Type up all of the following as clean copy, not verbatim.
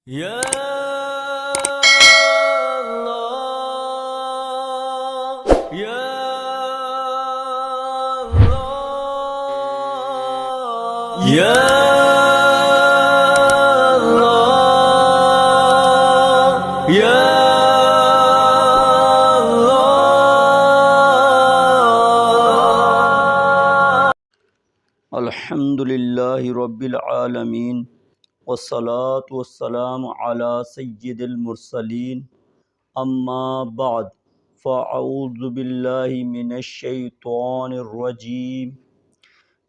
یا اللہ یا اللہ یا اللہ یا الحمدللہ رب العالمین والصلاة والسلام علی سید المرسلین اما بعد فاعوذ باللہ من الشیطان الرجیم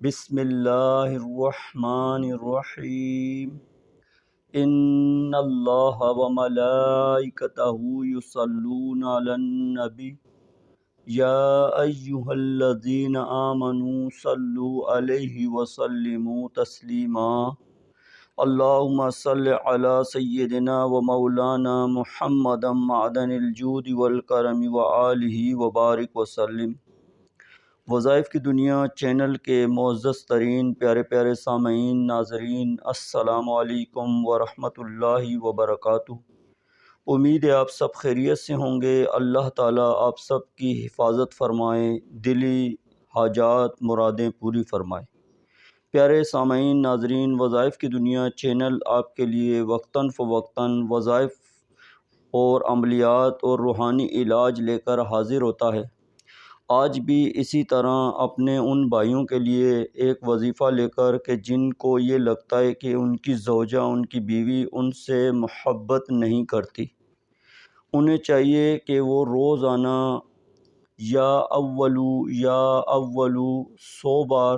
بسم اللہ الرحمن الرحیم ان اللہ وملائکتہ یصلون علی النبی یا ایہا الذین آمنوا صلوا علیہ وسلموا تسلیما اللہم صل علی سیدنا و مولانا محمد معدن الجود والکرم وآلہ وبارک وسلم۔ وظائف کی دنیا چینل کے معزز ترین پیارے پیارے سامعین، ناظرین، السلام علیکم ورحمۃ اللہ وبرکاتہ۔ امید ہے آپ سب خیریت سے ہوں گے۔ اللہ تعالیٰ آپ سب کی حفاظت فرمائے، دلی حاجات مرادیں پوری فرمائے۔ پیارے سامعین، ناظرین، وظائف کی دنیا چینل آپ کے لیے وقتاً فوقتاً وظائف اور عملیات اور روحانی علاج لے کر حاضر ہوتا ہے۔ آج بھی اسی طرح اپنے ان بھائیوں کے لیے ایک وظیفہ لے کر کہ جن کو یہ لگتا ہے کہ ان کی زوجہ، ان کی بیوی ان سے محبت نہیں کرتی، انہیں چاہیے کہ وہ روزانہ یا اولو 100 بار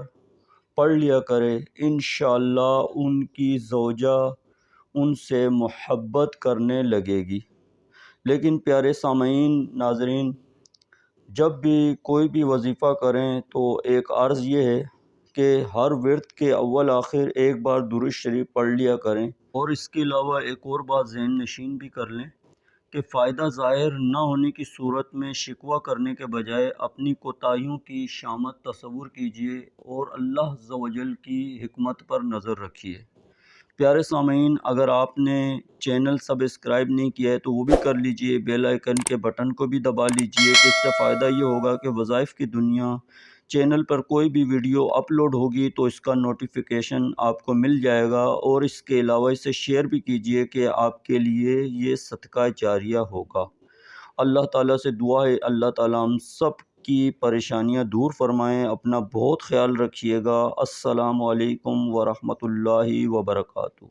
پڑھ لیا کرے۔ انشاءاللہ ان کی زوجہ ان سے محبت کرنے لگے گی۔ لیکن پیارے سامعین، ناظرین، جب بھی کوئی بھی وظیفہ کریں تو ایک عرض یہ ہے کہ ہر ورد کے اول آخر ایک بار درود شریف پڑھ لیا کریں، اور اس کے علاوہ ایک اور بات ذہن نشین بھی کر لیں کہ فائدہ ظاہر نہ ہونے کی صورت میں شکوہ کرنے کے بجائے اپنی کوتاہیوں کی شامت تصور کیجیے اور اللہ عز و جل کی حکمت پر نظر رکھیے۔ پیارے سامعین، اگر آپ نے چینل سبسکرائب نہیں کیا ہے تو وہ بھی کر لیجئے، بیل آئیکن کے بٹن کو بھی دبا لیجئے کہ اس سے فائدہ یہ ہوگا کہ وظائف کی دنیا چینل پر کوئی بھی ویڈیو اپلوڈ ہوگی تو اس کا نوٹیفیکیشن آپ کو مل جائے گا، اور اس کے علاوہ اسے شیئر بھی کیجئے کہ آپ کے لیے یہ صدقہ جاریہ ہوگا۔ اللہ تعالیٰ سے دعا ہے اللہ تعالیٰ ہم سب کی پریشانیاں دور فرمائیں۔ اپنا بہت خیال رکھیے گا۔ السلام علیکم ورحمۃ اللہ وبرکاتہ۔